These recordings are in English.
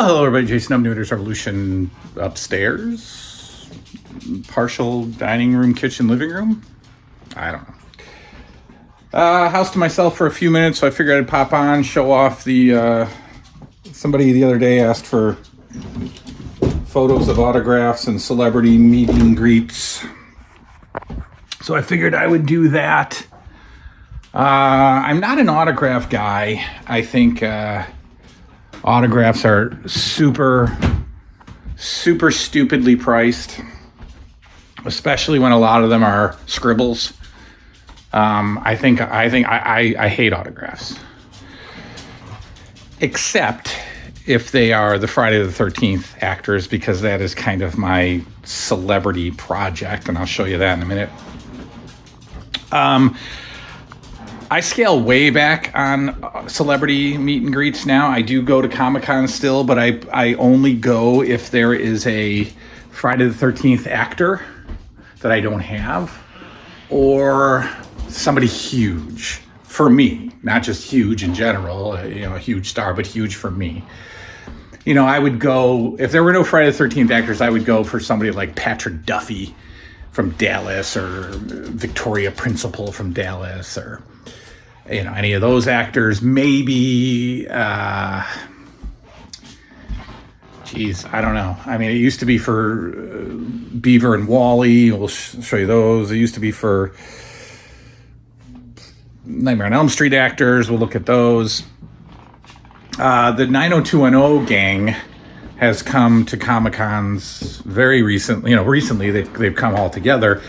Well, hello everybody. Jason Up, New Orleans Revolution upstairs. Partial dining room, kitchen, living room. I don't know. House to myself for a few minutes, so I figured I'd pop on, show off the... somebody the other day asked for photos of autographs and celebrity meet and greets. So I figured I would do that. I'm not an autograph guy. I think autographs are super stupidly priced, especially when a lot of them are scribbles. I hate autographs, except if they are the Friday the 13th actors, because that is kind of my celebrity project, and I'll show you that in a minute. I scale way back on celebrity meet and greets now. I do go to Comic-Con still, but I only go if there is a Friday the 13th actor that I don't have, or somebody huge for me, not just huge in general, a huge star, but huge for me. I would go, if there were no Friday the 13th actors, I would go for somebody like Patrick Duffy from Dallas, or Victoria Principal from Dallas, or any of those actors. Maybe I don't know. I mean, it used to be for Beaver and Wally. We'll show you those. It used to be for Nightmare on Elm Street actors. We'll look at those. The 90210 gang has come to Comic-Cons very recently. Recently they've come all together,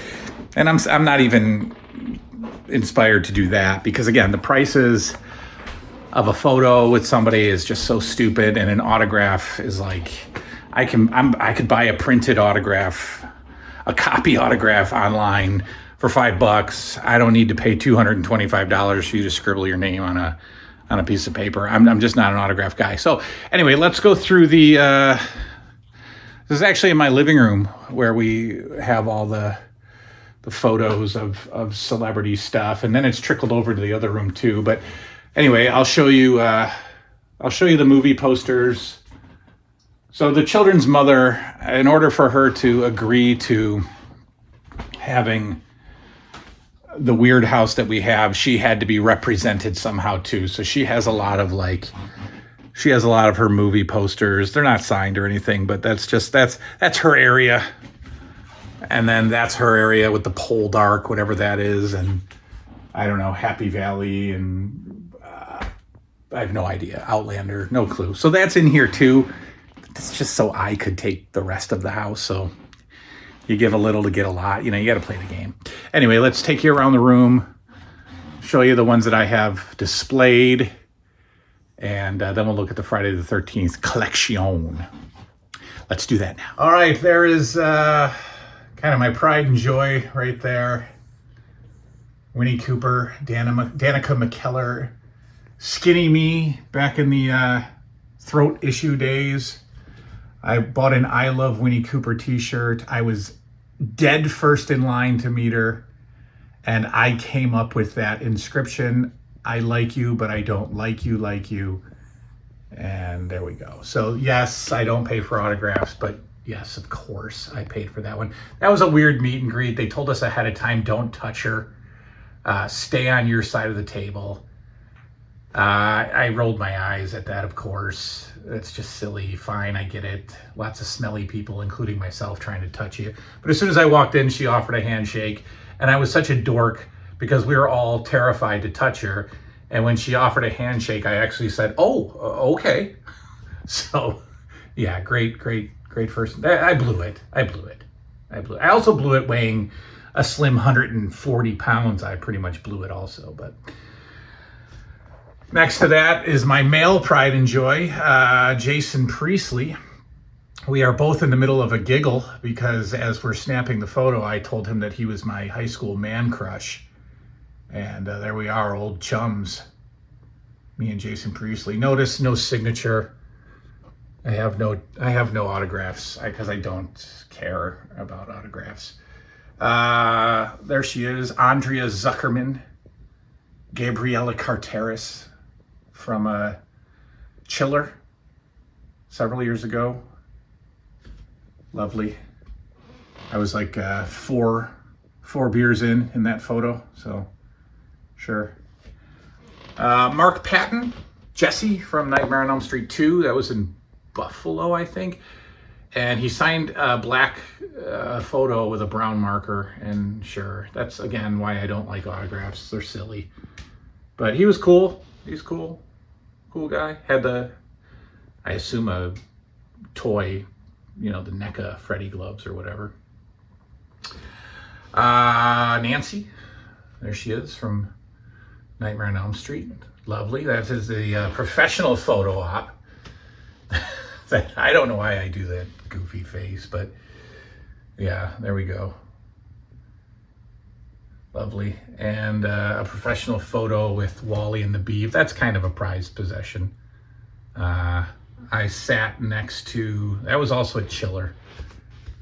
and I'm not even inspired to do that, because again, the prices of a photo with somebody is just so stupid, and an autograph is like, I could buy a printed autograph, a copy autograph online for $5. I don't need to pay $225 for you to scribble your name on a piece of paper. I'm just not an autograph guy. So anyway, let's go through the this is actually in my living room, where we have all the photos of celebrity stuff, and then it's trickled over to the other room too. But anyway, I'll show you the movie posters. So the children's mother, in order for her to agree to having the weird house that we have, she had to be represented somehow too. So she has a lot of her movie posters. They're not signed or anything, but that's her area. And then that's her area with the pole dark, whatever that is, and I don't know, Happy Valley, and I have no idea, Outlander, no clue. So that's in here too. It's just so I could take the rest of the house. So you give a little to get a lot. You got to play the game. Anyway, let's take you around the room, show you the ones that I have displayed, and then we'll look at the Friday the 13th collection. Let's do that now. All right, there is kind of my pride and joy right there. Winnie Cooper, Danica McKellar, Skinny Me back in the throat issue days. I bought an I Love Winnie Cooper t-shirt. I was dead first in line to meet her, and I came up with that inscription: I like you, but I don't like you. And there we go. So yes, I don't pay for autographs, but yes, of course, I paid for that one. That was a weird meet and greet. They told us ahead of time, don't touch her. Stay on your side of the table. I rolled my eyes at that, of course. It's just silly. Fine, I get it. Lots of smelly people, including myself, trying to touch you. But as soon as I walked in, she offered a handshake. And I was such a dork, because we were all terrified to touch her. And when she offered a handshake, I actually said, oh, okay. So, yeah, great first. I blew it. I also blew it weighing a slim 140 pounds. I pretty much blew it also. But next to that is my male pride and joy, Jason Priestley. We are both in the middle of a giggle, because as we're snapping the photo, I told him that he was my high school man crush. And there we are, old chums, me and Jason Priestley. Notice no signature. I have no autographs, because I don't care about autographs. There she is, Andrea Zuckerman, Gabriella Carteris from Chiller. several years ago. Lovely. I was like four beers in that photo, so sure. Mark Patton, Jesse from Nightmare on Elm Street 2. That was in Buffalo, I think. And he signed a black photo with a brown marker. And sure, that's again why I don't like autographs. They're silly. But he was cool. He's cool. Cool guy. Had I assume a toy, the NECA Freddy gloves or whatever. Nancy, there she is from Nightmare on Elm Street. Lovely. That is the professional photo op. I don't know why I do that goofy face, but yeah, there we go. Lovely. And a professional photo with Wally and the Beav. That's kind of a prized possession. I sat next to, that was also a chiller.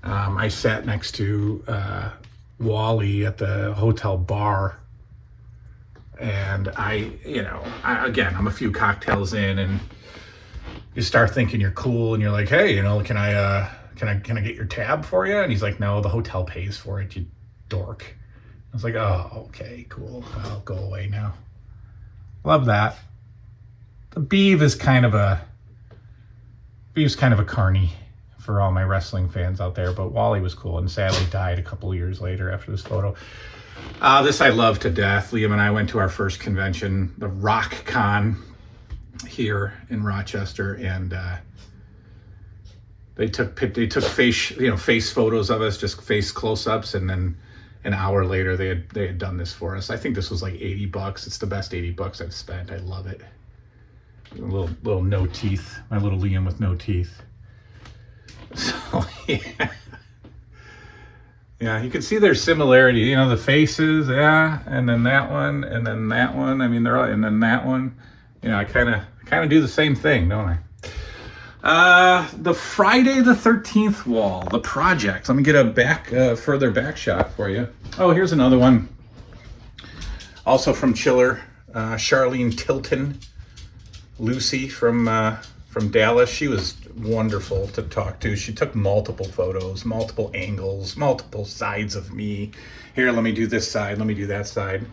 I sat next to Wally at the hotel bar. And again, I'm a few cocktails in, and you start thinking you're cool, and you're like, hey, can I get your tab for you? And he's like, no, the hotel pays for it, you dork. I was like, oh, okay, cool. I'll go away now. Love that. The Beav is kind of a carny for all my wrestling fans out there, but Wally was cool and sadly died a couple of years later after this photo. This I love to death. Liam and I went to our first convention, the Rock Con here in Rochester, and they took face photos of us, just face close-ups, and then an hour later they had done this for us. I think this was like $80. It's the best $80 I've spent. I love it. A little no teeth, my little Liam with no teeth. So yeah. Yeah, you can see there's similarity, the faces, yeah, and then that one, and then that one. I mean, and then that one. I kind of do the same thing, don't I? The Friday the 13th wall, the project. Let me get a further back shot for you. Oh, here's another one. Also from Chiller, Charlene Tilton, Lucy from Dallas. She was wonderful to talk to. She took multiple photos, multiple angles, multiple sides of me. Here, let me do this side. Let me do that side.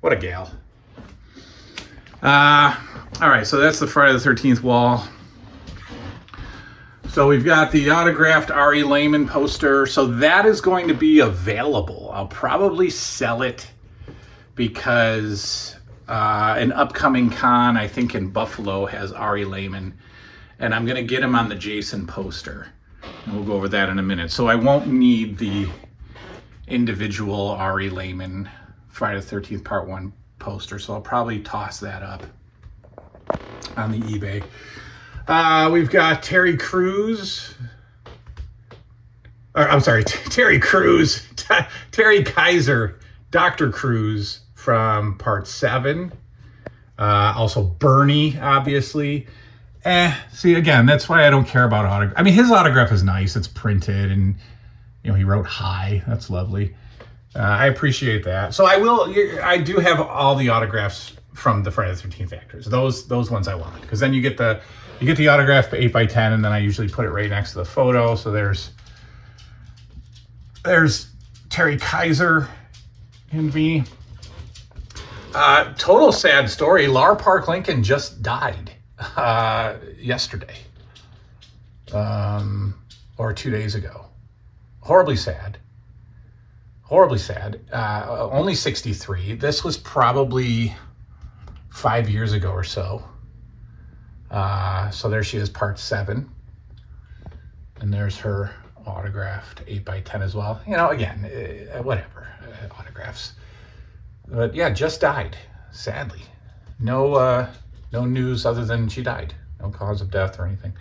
What a gal. All right, so that's the Friday the 13th wall. So we've got the autographed Ari Lehman poster. So that is going to be available. I'll probably sell it because an upcoming con, I think in Buffalo, has Ari Lehman. And I'm going to get him on the Jason poster. And we'll go over that in a minute. So I won't need the individual Ari Lehman Friday the 13th Part 1 poster. So I'll probably toss that up on the eBay. We've got Terry Crews. Terry Crews. Terry Kaiser, Dr. Crews from Part 7. Also Bernie, obviously. See, again, that's why I don't care about autograph. I mean, his autograph is nice. It's printed, and he wrote hi. That's lovely. I appreciate that. So I do have all the autographs from the Friday the 13th actors. Those ones I want, because then you get the autograph 8x10, and then I usually put it right next to the photo. So there's Terry Kaiser and me. Total sad story. Lar Park Lincoln just died yesterday, or 2 days ago. Horribly sad. Only 63. This was probably 5 years ago or so. So there she is, Part 7. And there's her autographed 8x10 as well. Again, whatever, autographs. But yeah, just died, sadly. No news other than she died. No cause of death or anything.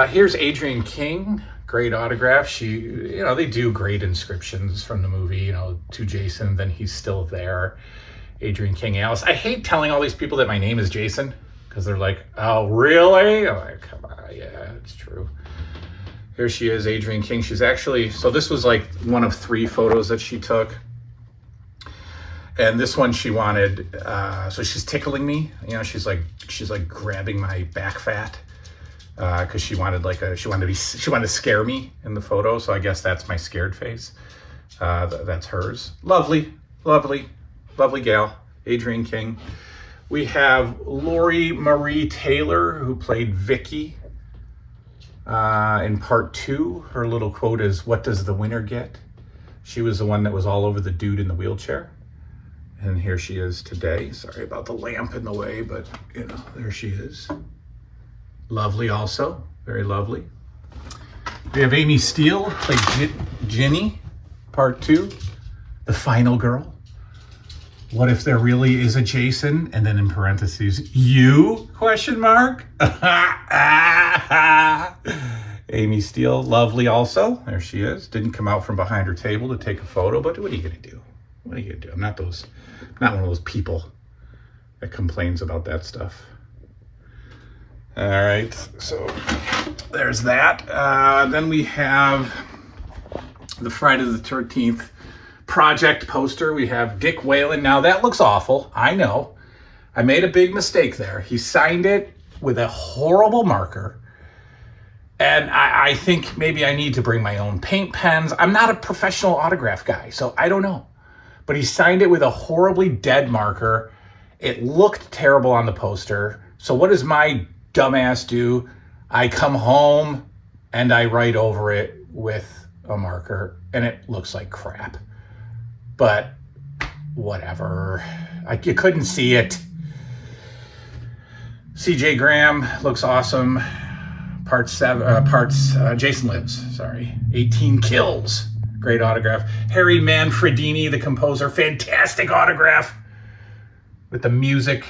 Here's Adrienne King. Great autograph. They do great inscriptions from the movie, to Jason, then he's still there. Adrienne King, Alice. I hate telling all these people that my name is Jason, because they're like, oh, really? I'm like, come on, yeah, it's true. Here she is, Adrienne King. She's actually, so this was like one of 3 photos that she took. And this one she wanted, so she's tickling me. She's like grabbing my back fat. because she wanted she wanted to scare me in the photo. So I guess that's my scared face. That's hers. Lovely, lovely, lovely gal, Adrienne King. We have Lori Marie Taylor, who played Vicky in part 2. Her little quote is, "What does the winner get?" She was the one that was all over the dude in the wheelchair. And here she is today. Sorry about the lamp in the way, but you know, there she is. Lovely also, very lovely. We have Amy Steele, played Ginny, part 2, the final girl. What if there really is a Jason? And then in parentheses, you, question mark? Amy Steele, lovely also. There she is. Didn't come out from behind her table to take a photo, but what are you gonna do? What are you gonna do? I'm not one of those people that complains about that stuff. All right, so there's that. Then we have the Friday the 13th project poster. We have Dick Whalen. Now that looks awful. I know. I made a big mistake there. He signed it with a horrible marker. And I think maybe I need to bring my own paint pens. I'm not a professional autograph guy, so I don't know. But he signed it with a horribly dead marker. It looked terrible on the poster. So what does my dumbass do? I come home and I write over it with a marker, and it looks like crap. But whatever. You couldn't see it. CJ Graham looks awesome. Jason Lives, 18 kills. Great autograph. Harry Manfredini, the composer, fantastic autograph. With the music,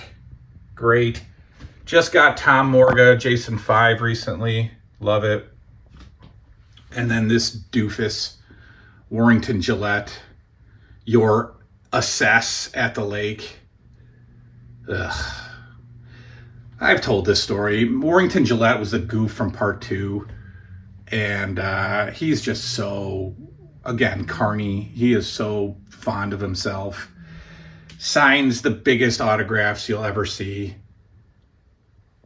great. Just got Tom Morga, Jason 5 recently. Love it. And then this doofus, Warrington Gillette, your assess at the lake. Ugh. I've told this story. Warrington Gillette was the goof from part 2. And he's just so, again, carny. He is so fond of himself. Signs the biggest autographs you'll ever see.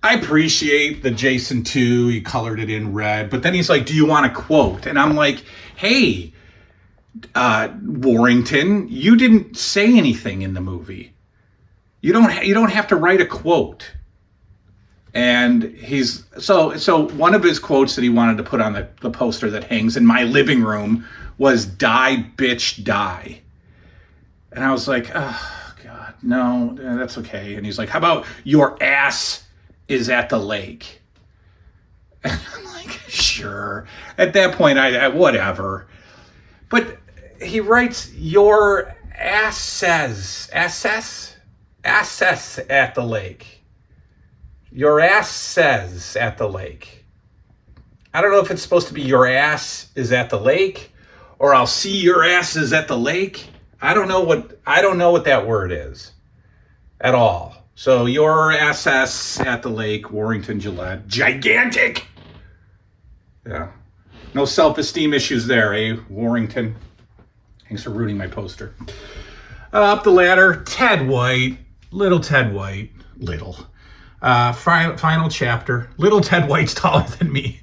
I appreciate the Jason 2. He colored it in red. But then he's like, do you want a quote? And I'm like, hey, Warrington, you didn't say anything in the movie. You don't have to write a quote. And he's so one of his quotes that he wanted to put on the poster that hangs in my living room was "Die, bitch, die." And I was like, oh God, no, that's okay. And he's like, how about your ass is at the lake? And I'm like, sure. At that point, I whatever. But he writes your ass says at the lake. Your ass says at the lake. I don't know if it's supposed to be your ass is at the lake or I'll see your asses at the lake. I don't know what that word is at all. So your ass at the lake, Warrington Gillette, gigantic. Yeah. No self-esteem issues there, eh, Warrington? Thanks for ruining my poster. Up the ladder, Ted White, little Ted White, little. Final chapter. Little Ted White's taller than me.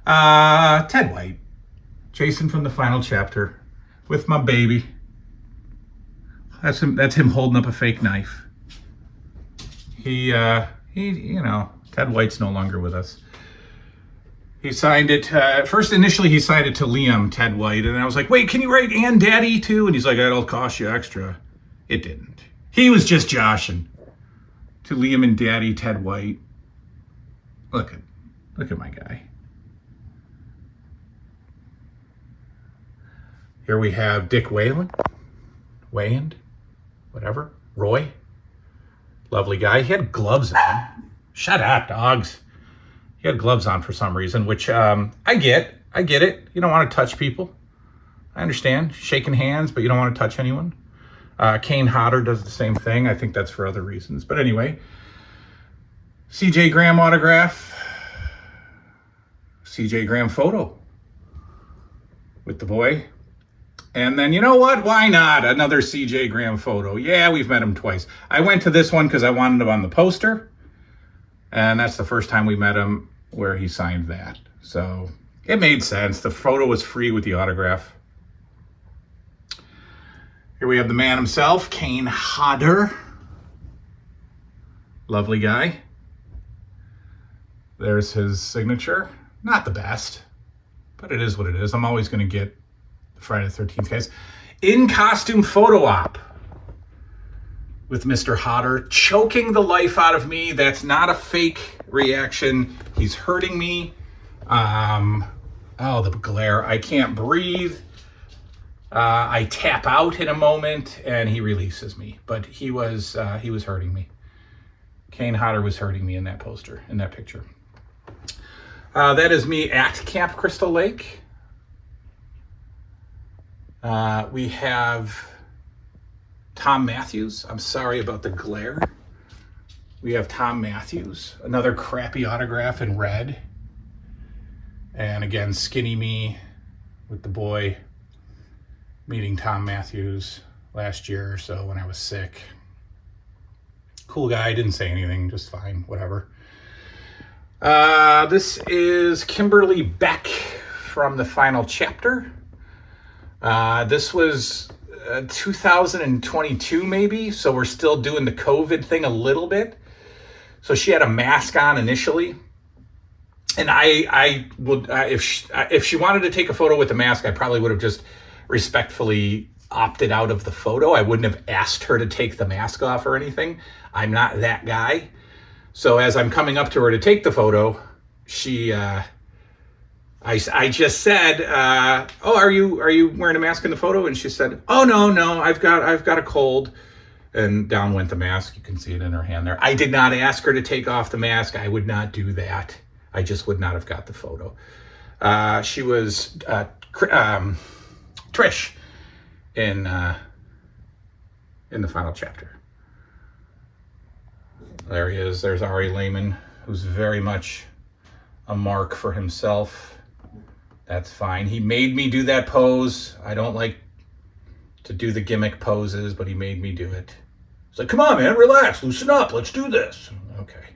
Ted White. Jason from the final chapter. With my baby. That's him holding up a fake knife. He, Ted White's no longer with us. He signed it, initially he signed it to Liam, Ted White, and I was like, wait, can you write and Daddy too? And he's like, that'll cost you extra. It didn't. He was just joshing. To Liam and Daddy, Ted White. Look at my guy. Here we have Dick Whalen. Whatever. Roy. Lovely guy. He had gloves on. Shut up, dogs. He had gloves on for some reason, which I get it. You don't want to touch people. I understand. Shaking hands, but you don't want to touch anyone. Kane Hodder does the same thing. I think that's for other reasons. But anyway, CJ Graham autograph. CJ Graham photo with the boy. And then, you know what? Why not? Another CJ Graham photo. Yeah, we've met him twice. I went to this one because I wanted him on the poster. And that's the first time we met him. where he signed that. So it made sense. The photo was free with the autograph. Here we have the man himself, Kane Hodder. Lovely guy. There's his signature. Not the best, but it is what it is. I'm always going to get the Friday the 13th guys. In costume photo op with Mr. Hodder choking the life out of me. That's not a fake reaction. He's hurting me. Oh, the glare. I can't breathe. I tap out in a moment and he releases me, but he was hurting me. Kane Hodder was hurting me in that poster, in that picture. That is me at Camp Crystal Lake. We have Tom Matthews. I'm sorry about the glare. We have Tom Matthews, another crappy autograph in red. And again, skinny me with the boy meeting Tom Matthews last year or so when I was sick. Cool guy, didn't say anything, just fine, whatever. This is Kimberly Beck from the final chapter. This was 2022 maybe, so we're still doing the COVID thing a little bit. So she had a mask on initially, and I would if she wanted to take a photo with the mask, I probably would have just respectfully opted out of the photo. I wouldn't have asked her to take the mask off or anything. I'm not that guy. So as I'm coming up to her to take the photo, she, I just said, "Oh, are you wearing a mask in the photo?" And she said, "Oh no, I've got a cold." And down went the mask. You can see it in her hand there. I did not ask her to take off the mask. I would not do that. I just would not have got the photo. She was Trish in the final chapter. There he is. There's Ari Lehman, who's very much a mark for himself. That's fine. He made me do that pose. I don't like to do the gimmick poses, but he made me do it. He's like, "Come on, man, relax, loosen up, let's do this." Okay.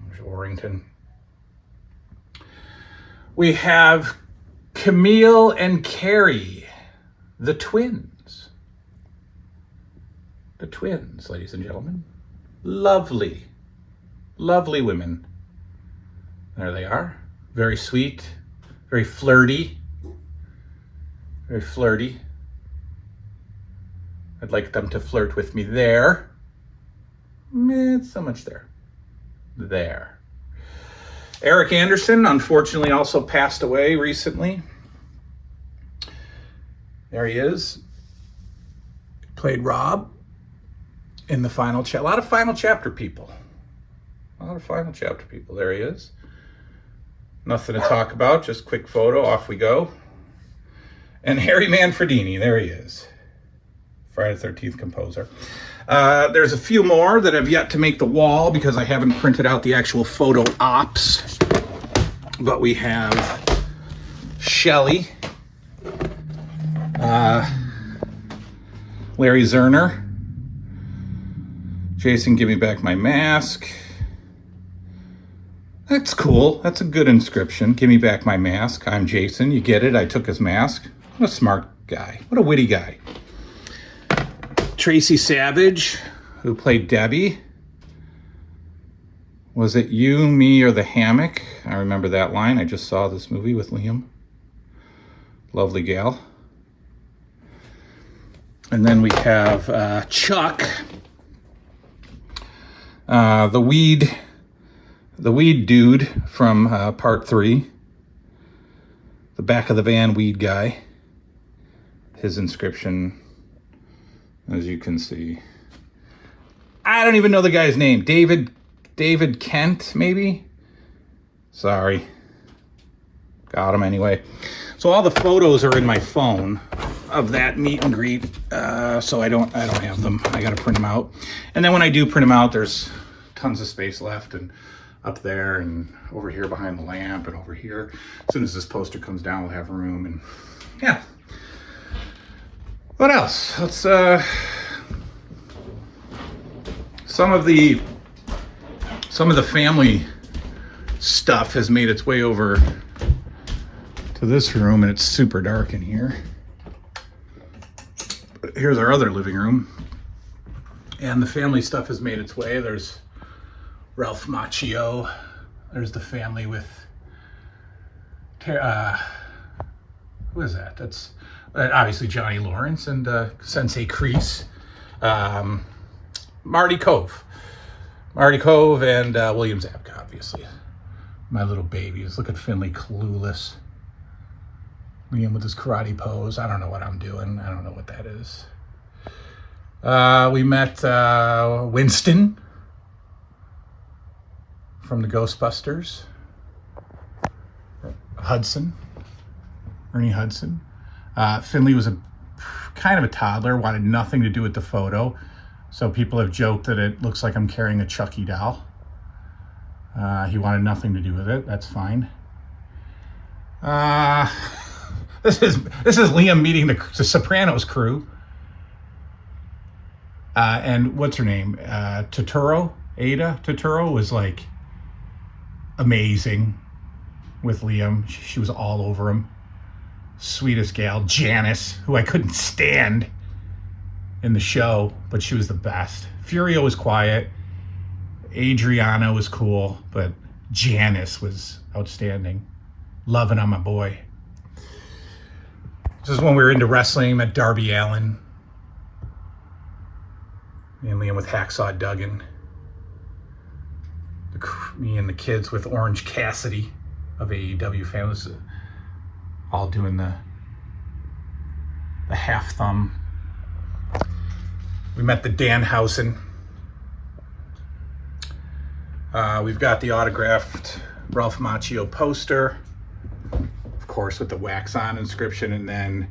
There's Warrington. We have Camille and Carrie, the twins. The twins, ladies and gentlemen. Lovely, lovely women. There they are. Very sweet, very flirty. Very flirty. I'd like them to flirt with me there. It's so much there. There. Eric Anderson, unfortunately, also passed away recently. There he is. Played Rob in the final chapter. A lot of final chapter people. There he is. Nothing to talk about, just quick photo, off we go. And Harry Manfredini, there he is. Friday the 13th composer. There's a few more that have yet to make the wall because I haven't printed out the actual photo ops. But we have Shelley, Larry Zerner, Jason, give me back my mask. That's cool. That's a good inscription. Give me back my mask. I'm Jason. You get it? I took his mask. What a smart guy. What a witty guy. Tracy Savage, who played Debbie. Was it you, me, or the hammock? I remember that line. I just saw this movie with Liam. Lovely gal. And then we have Chuck, the weed dude from part 3. The back of the van weed guy. His inscription, as you can see. I don't even know the guy's name. David Kent, maybe? Sorry. Got him anyway. So all the photos are in my phone of that meet and greet. So I don't have them. I got to print them out. And then when I do print them out, there's tons of space left, and up there and over here behind the lamp and over here. As soon as this poster comes down, we'll have room. And yeah. What else? Let's Some of the family stuff has made its way over to this room, and it's super dark in here. But here's our other living room, and the family stuff has made its way. There's Ralph Macchio. There's the family with who is that? That's obviously Johnny Lawrence and Sensei Kreese. Marty Cove and William Zabka, obviously. My little babies. Look at Finley, clueless. Liam with his karate pose. I don't know what I'm doing. I don't know what that is. We met Winston from the Ghostbusters. Ernie Hudson. Finley was a kind of a toddler, wanted nothing to do with the photo. So people have joked that it looks like I'm carrying a Chucky doll. He wanted nothing to do with it. That's fine. This is Liam meeting the Sopranos crew. And what's her name? Turturro? Ada Turturro was like amazing with Liam. She was all over him. Sweetest gal. Janice, who I couldn't stand in the show, but she was the best. Furio was quiet. Adriana was cool, but Janice was outstanding. Loving on my boy. This is when we were into wrestling. Met Darby Allin. Me and Liam with Hacksaw Duggan. Me and the kids with Orange Cassidy of AEW fans. All doing the half thumb. We met the Danhausen. We've got the autographed Ralph Macchio poster, of course, with the wax on inscription, and then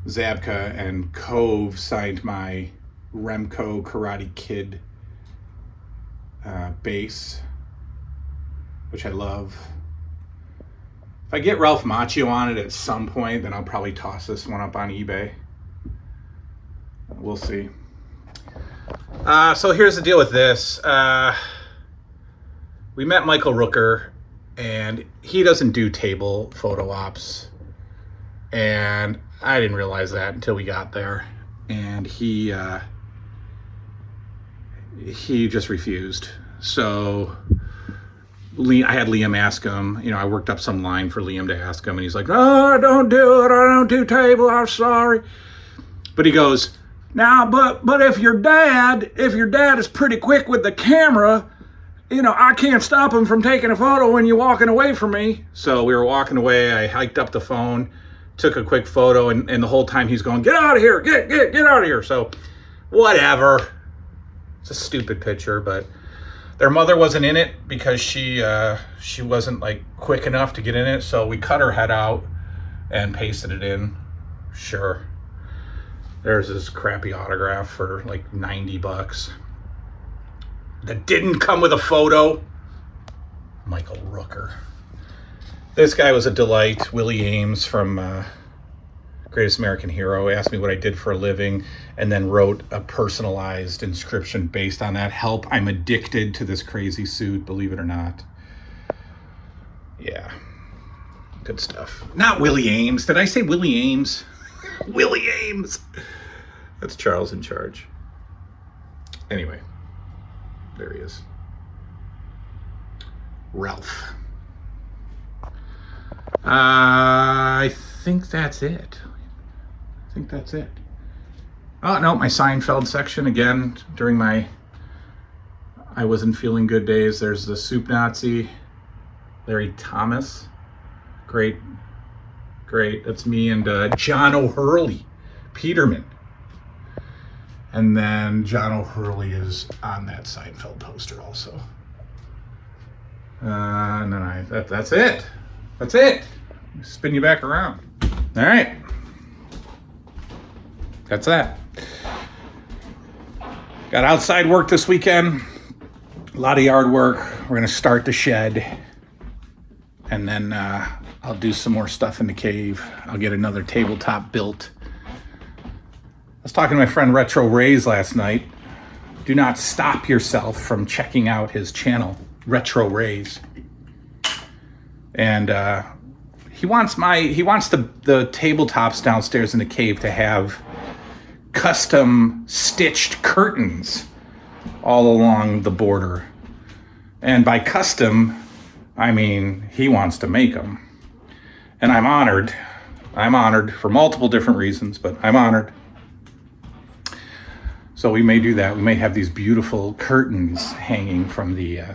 Zabka and Cove signed my Remco Karate Kid base, which I love. If I get Ralph Macchio on it at some point, then I'll probably toss this one up on eBay. We'll see. So here's the deal with this. We met Michael Rooker, and he doesn't do table photo ops. And I didn't realize that until we got there. And he just refused. So I had Liam ask him, I worked up some line for Liam to ask him, and he's like, "Oh, don't do it. I don't do table. I'm sorry." But he goes, "Now, but if your dad is pretty quick with the camera, I can't stop him from taking a photo when you're walking away from me." So we were walking away. I hiked up the phone, took a quick photo, and the whole time he's going, "Get out of here, get out of here." So whatever. It's a stupid picture, but their mother wasn't in it because she wasn't like quick enough to get in it. So we cut her head out and pasted it in. Sure. There's this crappy autograph for like $90 that didn't come with a photo. Michael Rooker. This guy was a delight. Willie Ames from Greatest American Hero asked me what I did for a living and then wrote a personalized inscription based on that. "Help, I'm addicted to this crazy suit," believe it or not. Yeah, good stuff. Not Willie Ames. Did I say Willie Ames? Willie Ames. That's Charles in Charge. Anyway, there he is. Ralph. I think that's it. Oh, no, my Seinfeld section again during my I wasn't feeling good days. There's the Soup Nazi, Larry Thomas. Great. That's me and John O'Hurley, Peterman. And then John O'Hurley is on that Seinfeld poster also. And then that's it. Spin you back around. All right. That's that. Got outside work this weekend. A lot of yard work. We're going to start the shed. And then I'll do some more stuff in the cave. I'll get another tabletop built. I was talking to my friend Retro Rays last night. do not stop yourself from checking out his channel, Retro Rays. And he wants the tabletops downstairs in the cave to have custom stitched curtains all along the border. And by custom, I mean he wants to make them. And I'm honored. I'm honored for multiple different reasons, but I'm honored. So we may do that. We may have these beautiful curtains hanging from the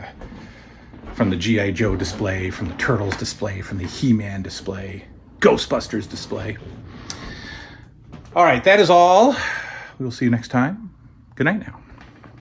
G.I. Joe display, from the Turtles display, from the He-Man display, Ghostbusters display. All right, that is all. We will see you next time. Good night now.